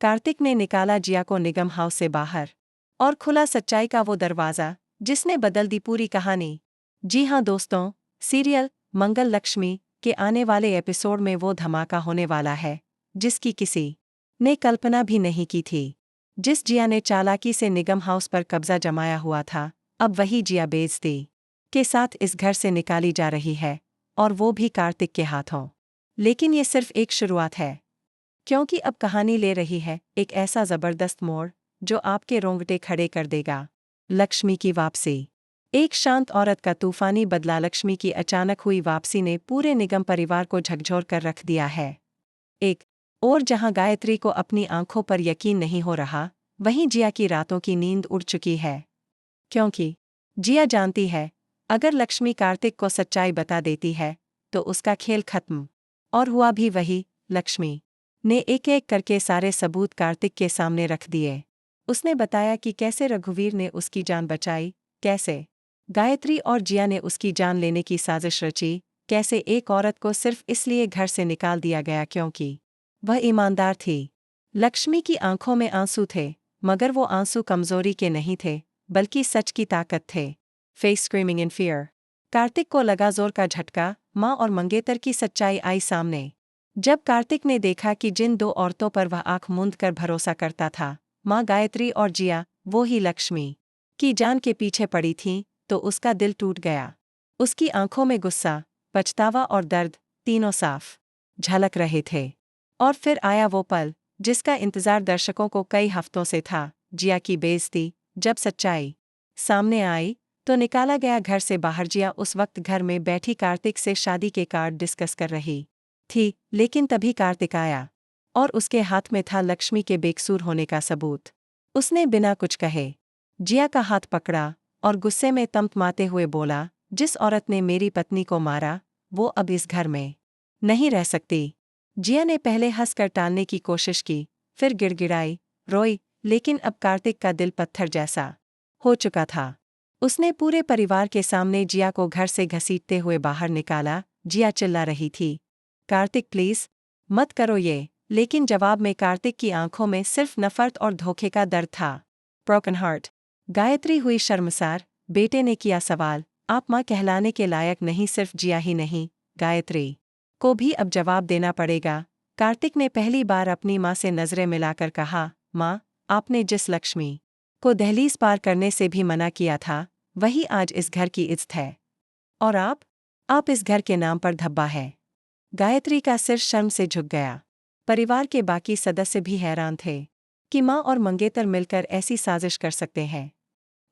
कार्तिक ने निकाला जिया को निगम हाउस से बाहर और खुला सच्चाई का वो दरवाज़ा जिसने बदल दी पूरी कहानी। जी हाँ दोस्तों, सीरियल मंगल लक्ष्मी के आने वाले एपिसोड में वो धमाका होने वाला है जिसकी किसी ने कल्पना भी नहीं की थी। जिस जिया ने चालाकी से निगम हाउस पर कब्जा जमाया हुआ था, अब वही जिया बेइज्जती के साथ इस घर से निकाली जा रही है, और वो भी कार्तिक के हाथों। लेकिन ये सिर्फ एक शुरुआत है, क्योंकि अब कहानी ले रही है एक ऐसा जबरदस्त मोड़ जो आपके रोंगटे खड़े कर देगा। लक्ष्मी की वापसी। एक शांत औरत का तूफानी बदला। लक्ष्मी की अचानक हुई वापसी ने पूरे निगम परिवार को झकझोर कर रख दिया है। एक और जहां गायत्री को अपनी आंखों पर यकीन नहीं हो रहा, वहीं जिया की रातों की नींद उड़ चुकी है। क्योंकि जिया जानती है, अगर लक्ष्मी कार्तिक को सच्चाई बता देती है तो उसका खेल खत्म। और हुआ भी वही। लक्ष्मी ने एक एक करके सारे सबूत कार्तिक के सामने रख दिए। उसने बताया कि कैसे रघुवीर ने उसकी जान बचाई, कैसे गायत्री और जिया ने उसकी जान लेने की साजिश रची, कैसे एक औरत को सिर्फ इसलिए घर से निकाल दिया गया क्योंकि वह ईमानदार थी। लक्ष्मी की आंखों में आंसू थे, मगर वो आंसू कमजोरी के नहीं थे, बल्कि सच की ताकत थे। फेस स्क्रीमिंग इन फियर। कार्तिक को लगा जोर का झटका। माँ और मंगेतर की सच्चाई आई सामने। जब कार्तिक ने देखा कि जिन दो औरतों पर वह आंख मूंद कर भरोसा करता था, माँ गायत्री और जिया, वो ही लक्ष्मी की जान के पीछे पड़ी थीं, तो उसका दिल टूट गया। उसकी आंखों में गुस्सा, पछतावा और दर्द तीनों साफ झलक रहे थे। और फिर आया वो पल जिसका इंतजार दर्शकों को कई हफ्तों से था, जिया की बेइज्जती। जब सच्चाई सामने आई तो निकाला गया घर से बाहर। जिया उस वक्त घर में बैठी कार्तिक से शादी के कार्ड डिस्कस कर रही थी, लेकिन तभी कार्तिक आया और उसके हाथ में था लक्ष्मी के बेकसूर होने का सबूत। उसने बिना कुछ कहे जिया का हाथ पकड़ा और गुस्से में तमतमाते हुए बोला, जिस औरत ने मेरी पत्नी को मारा, वो अब इस घर में नहीं रह सकती। जिया ने पहले हंसकर टालने की कोशिश की, फिर गिड़गिड़ाई, रोई, लेकिन अब कार्तिक का दिल पत्थर जैसा हो चुका था। उसने पूरे परिवार के सामने जिया को घर से घसीटते हुए बाहर निकाला। जिया चिल्ला रही थी, कार्तिक प्लीज मत करो ये। लेकिन जवाब में कार्तिक की आंखों में सिर्फ नफरत और धोखे का दर्द था। Broken heart. गायत्री हुई शर्मसार। बेटे ने किया सवाल, आप माँ कहलाने के लायक नहीं। सिर्फ जिया ही नहीं, गायत्री को भी अब जवाब देना पड़ेगा। कार्तिक ने पहली बार अपनी माँ से नजरें मिलाकर कहा, माँ, आपने जिस लक्ष्मी को दहलीज पार करने से भी मना किया था, वही आज इस घर की इज्जत है। और आप इस घर के नाम पर धब्बा है। गायत्री का सिर शर्म से झुक गया। परिवार के बाकी सदस्य भी हैरान थे कि माँ और मंगेतर मिलकर ऐसी साजिश कर सकते हैं।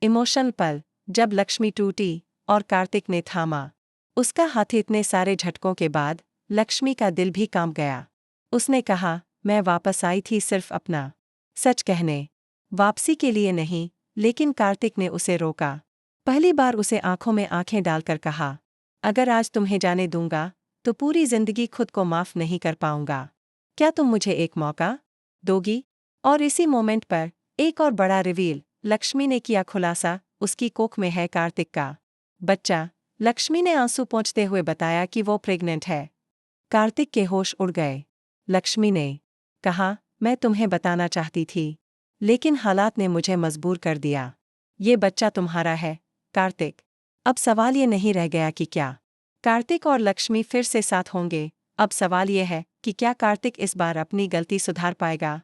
इमोशनल पल जब लक्ष्मी टूटी और कार्तिक ने थामा उसका हाथ। इतने सारे झटकों के बाद लक्ष्मी का दिल भी कांप गया। उसने कहा, मैं वापस आई थी सिर्फ अपना सच कहने, वापसी के लिए नहीं। लेकिन कार्तिक ने उसे रोका। पहली बार उसे आंखों में आंखें डालकर कहा, अगर आज तुम्हें जाने दूंगा तो पूरी जिंदगी खुद को माफ नहीं कर पाऊंगा। क्या तुम मुझे एक मौका दोगी? और इसी मोमेंट पर एक और बड़ा रिवील। लक्ष्मी ने किया खुलासा, उसकी कोख में है कार्तिक का बच्चा। लक्ष्मी ने आंसू पोंछते हुए बताया कि वो प्रेग्नेंट है। कार्तिक के होश उड़ गए। लक्ष्मी ने कहा, मैं तुम्हें बताना चाहती थी, लेकिन हालात ने मुझे मजबूर कर दिया। ये बच्चा तुम्हारा है, कार्तिक। अब सवाल ये नहीं रह गया कि क्या कार्तिक और लक्ष्मी फिर से साथ होंगे। अब सवाल ये है कि क्या कार्तिक इस बार अपनी गलती सुधार पाएगा।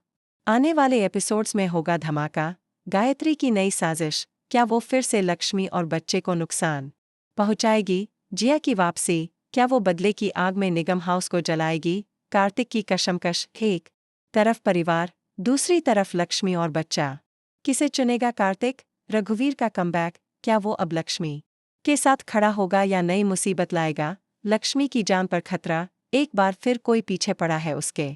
आने वाले एपिसोड्स में होगा धमाका। गायत्री की नई साजिश, क्या वो फिर से लक्ष्मी और बच्चे को नुकसान पहुंचाएगी? जिया की वापसी, क्या वो बदले की आग में निगम हाउस को जलाएगी? कार्तिक की कशमकश, एक तरफ परिवार, दूसरी तरफ लक्ष्मी और बच्चा। किसे चुनेगा कार्तिक? रघुवीर का कमबैक, क्या वो अब लक्ष्मी के साथ खड़ा होगा या नई मुसीबत लाएगा? लक्ष्मी की जान पर खतरा, एक बार फिर कोई पीछे पड़ा है उसके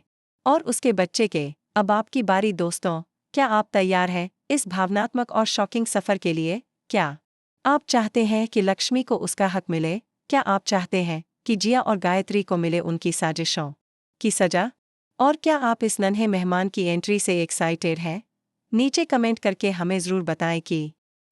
और उसके बच्चे के। अब आपकी बारी दोस्तों, क्या आप तैयार हैं इस भावनात्मक और शॉकिंग सफर के लिए? क्या आप चाहते हैं कि लक्ष्मी को उसका हक मिले? क्या आप चाहते हैं कि जिया और गायत्री को मिले उनकी साजिशों की सजा? और क्या आप इस नन्हे मेहमान की एंट्री से एक्साइटेड हैं? नीचे कमेंट करके हमें ज़रूर बताएं कि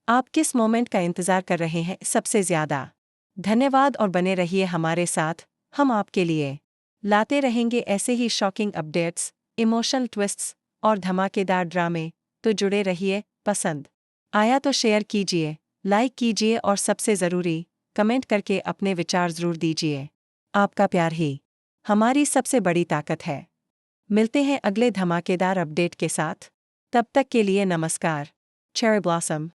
आप किस मोमेंट का इंतज़ार कर रहे हैं सबसे ज़्यादा। धन्यवाद और बने रहिए हमारे साथ। हम आपके लिए लाते रहेंगे ऐसे ही शॉकिंग अपडेट्स, इमोशनल ट्विस्ट्स और धमाकेदार ड्रामे तो जुड़े रहिए। पसंद आया तो शेयर कीजिए, लाइक कीजिए और सबसे ज़रूरी कमेंट करके अपने विचार ज़रूर दीजिए। आपका प्यार ही हमारी सबसे बड़ी ताकत है। मिलते हैं अगले धमाकेदार अपडेट के साथ। तब तक के लिए नमस्कार। Cherry blossom.